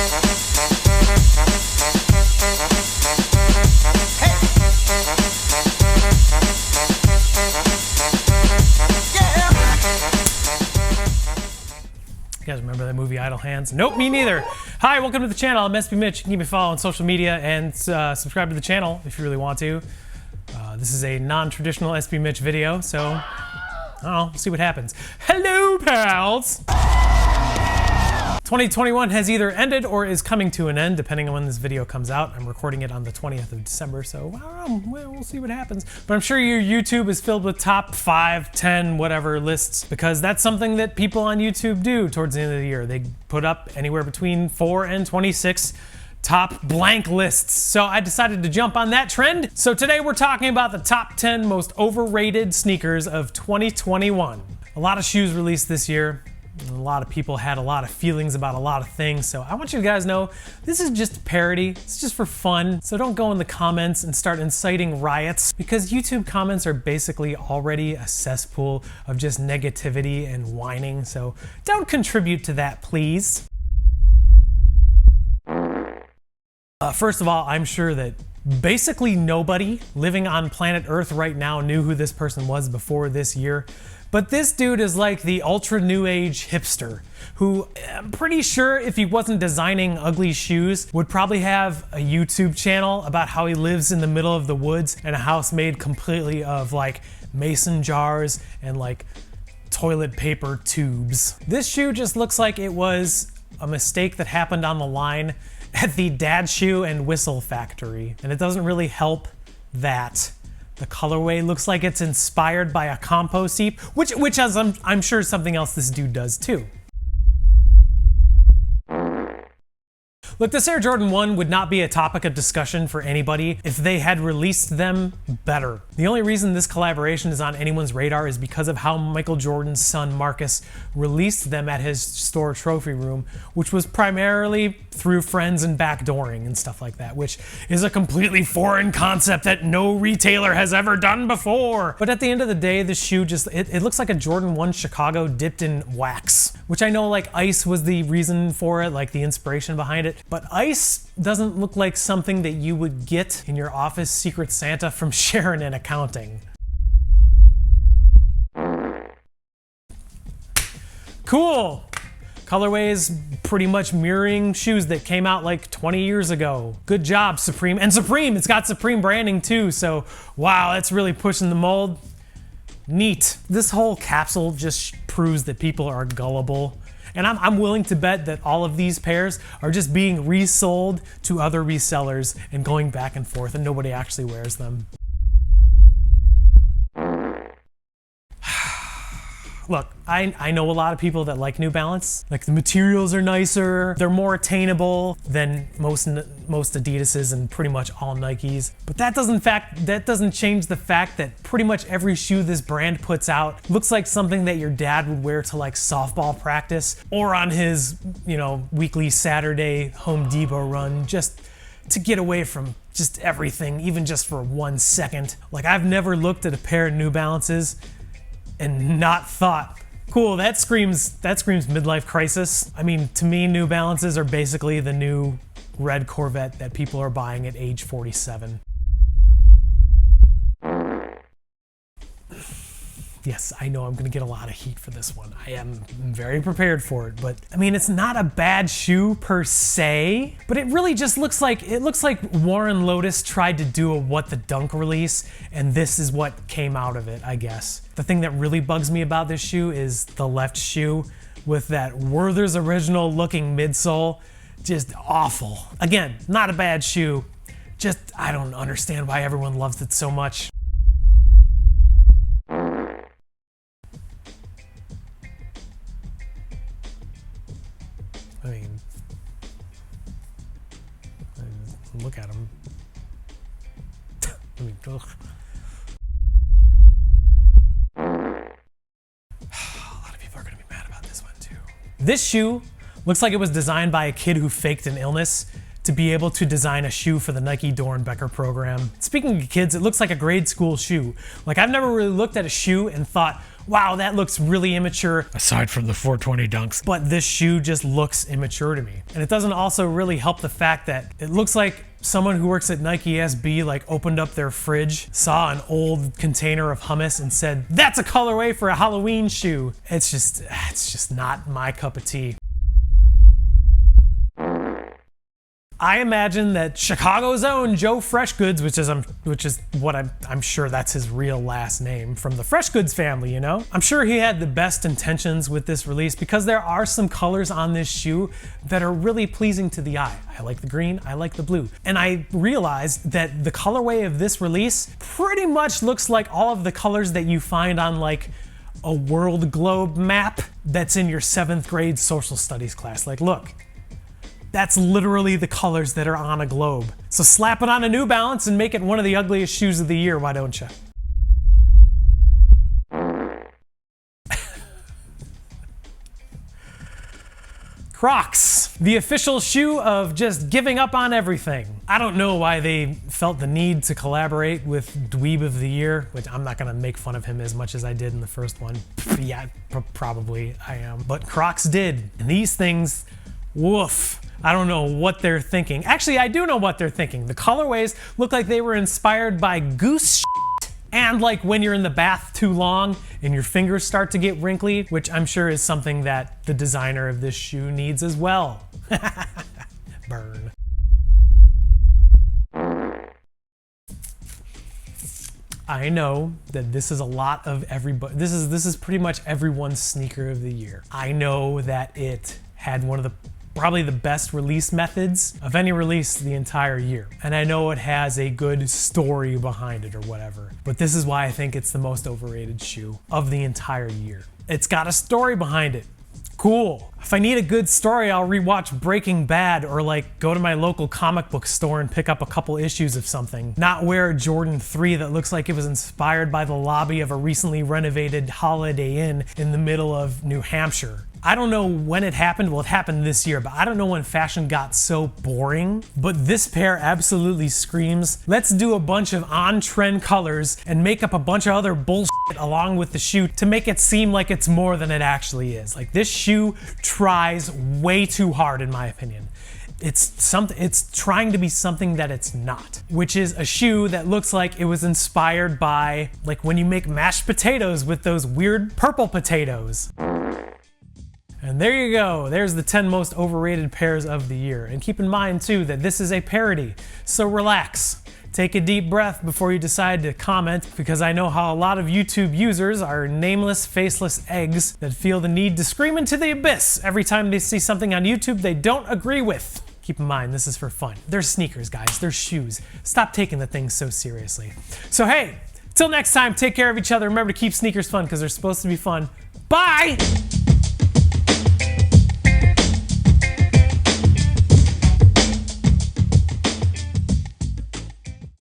You guys remember that movie Idle Hands? Nope, me neither. Hi, welcome to the channel. I'm SB Mitch. You can give me a follow on social media and subscribe to the channel if you really want to. This is a non-traditional SB Mitch video, so I don't know, see what happens. Hello, pals! 2021 has either ended or is coming to an end, depending on when this video comes out. I'm recording it on the 20th of December, so I don't know, we'll see what happens. But I'm sure your YouTube is filled with top 5, 10, whatever lists, because that's something that people on YouTube do towards the end of the year. They put up anywhere between 4 and 26 top blank lists. So I decided to jump on that trend. So today we're talking about the top 10 most overrated sneakers of 2021. A lot of shoes released this year. A lot of people had a lot of feelings about a lot of things, so I want you guys to know this is just a parody. It's just for fun, so don't go in the comments and start inciting riots, because YouTube comments are basically already a cesspool of just negativity and whining, so don't contribute to that, please. First of all, I'm sure that basically nobody living on planet Earth right now knew who this person was before this year. But this dude is like the ultra new age hipster who, I'm pretty sure if he wasn't designing ugly shoes, would probably have a YouTube channel about how he lives in the middle of the woods in a house made completely of like mason jars and like toilet paper tubes. This shoe just looks like it was a mistake that happened on the line at the Dad Shoe and Whistle factory. And it doesn't really help that the colorway looks like it's inspired by a compost heap, which as I'm sure is something else this dude does too. Look, this Air Jordan 1 would not be a topic of discussion for anybody if they had released them better. The only reason this collaboration is on anyone's radar is because of how Michael Jordan's son Marcus released them at his store trophy room, which was primarily through friends and backdooring and stuff like that, which is a completely foreign concept that no retailer has ever done before. But at the end of the day, this shoe just, it looks like a Jordan 1 Chicago dipped in wax, which I know like ice was the reason for it, like the inspiration behind it. But ice doesn't look like something that you would get in your office Secret Santa from Sharon in accounting. Cool. Colorways pretty much mirroring shoes that came out like 20 years ago. Good job, Supreme. And Supreme, it's got Supreme branding too, so wow, that's really pushing the mold. Neat. This whole capsule just proves that people are gullible. And I'm willing to bet that all of these pairs are just being resold to other resellers and going back and forth, and nobody actually wears them. Look, I know a lot of people that like New Balance. Like, the materials are nicer, they're more attainable than most Adidas's and pretty much all Nikes. But that doesn't change the fact that pretty much every shoe this brand puts out looks like something that your dad would wear to like softball practice or on his, you know, weekly Saturday Home Depot run, just to get away from just everything, even just for 1 second. Like, I've never looked at a pair of New Balances and not thought, cool, that screams midlife crisis. I mean, to me, New Balances are basically the new red Corvette that people are buying at age 47. Yes, I know I'm gonna get a lot of heat for this one. I am very prepared for it, but I mean, it's not a bad shoe per se, but it really just looks like Warren Lotus tried to do a What the Dunk release, and this is what came out of it, I guess. The thing that really bugs me about this shoe is the left shoe with that Werther's Original looking midsole. Just awful. Again, not a bad shoe, just I don't understand why everyone loves it so much. I mean, look at him. I mean, ugh. A lot of people are gonna be mad about this one too. This shoe looks like it was designed by a kid who faked an illness to be able to design a shoe for the Nike Dornbecker program. Speaking of kids, it looks like a grade school shoe. Like, I've never really looked at a shoe and thought, wow, that looks really immature, aside from the 420 dunks. But this shoe just looks immature to me. And it doesn't also really help the fact that it looks like someone who works at Nike SB like opened up their fridge, saw an old container of hummus and said, that's a colorway for a Halloween shoe. It's just not my cup of tea. I imagine that Chicago's own Joe Freshgoods, which is what I'm sure that's his real last name, from the Freshgoods family, you know? I'm sure he had the best intentions with this release because there are some colors on this shoe that are really pleasing to the eye. I like the green, I like the blue. And I realized that the colorway of this release pretty much looks like all of the colors that you find on like a world globe map that's in your 7th grade social studies class. Like, look. That's literally the colors that are on a globe. So slap it on a New Balance and make it one of the ugliest shoes of the year, why don't you? Crocs, the official shoe of just giving up on everything. I don't know why they felt the need to collaborate with Dweeb of the Year, which I'm not gonna make fun of him as much as I did in the first one. Yeah, probably I am. But Crocs did, and these things, woof. I don't know what they're thinking. Actually, I do know what they're thinking. The colorways look like they were inspired by goose shit, and like when you're in the bath too long and your fingers start to get wrinkly, which I'm sure is something that the designer of this shoe needs as well. Burn. I know that this is a lot of everybody. This is pretty much everyone's sneaker of the year. I know that it had one of the probably the best release methods of any release the entire year. And I know it has a good story behind it or whatever, but this is why I think it's the most overrated shoe of the entire year. It's got a story behind it. Cool. If I need a good story, I'll rewatch Breaking Bad or like go to my local comic book store and pick up a couple issues of something. Not wear a Jordan 3 that looks like it was inspired by the lobby of a recently renovated Holiday Inn in the middle of New Hampshire. I don't know when it happened. Well, it happened this year, but I don't know when fashion got so boring. But this pair absolutely screams, let's do a bunch of on-trend colors and make up a bunch of other bullshit along with the shoe to make it seem like it's more than it actually is. Like, this shoe tries way too hard, in my opinion. It's trying to be something that it's not, which is a shoe that looks like it was inspired by like when you make mashed potatoes with those weird purple potatoes. And there you go, there's the 10 most overrated pairs of the year. And keep in mind too that this is a parody, so relax. Take a deep breath before you decide to comment, because I know how a lot of YouTube users are nameless, faceless eggs that feel the need to scream into the abyss every time they see something on YouTube they don't agree with. Keep in mind, this is for fun. They're sneakers, guys, they're shoes. Stop taking the things so seriously. So hey, till next time, take care of each other. Remember to keep sneakers fun, because they're supposed to be fun. Bye!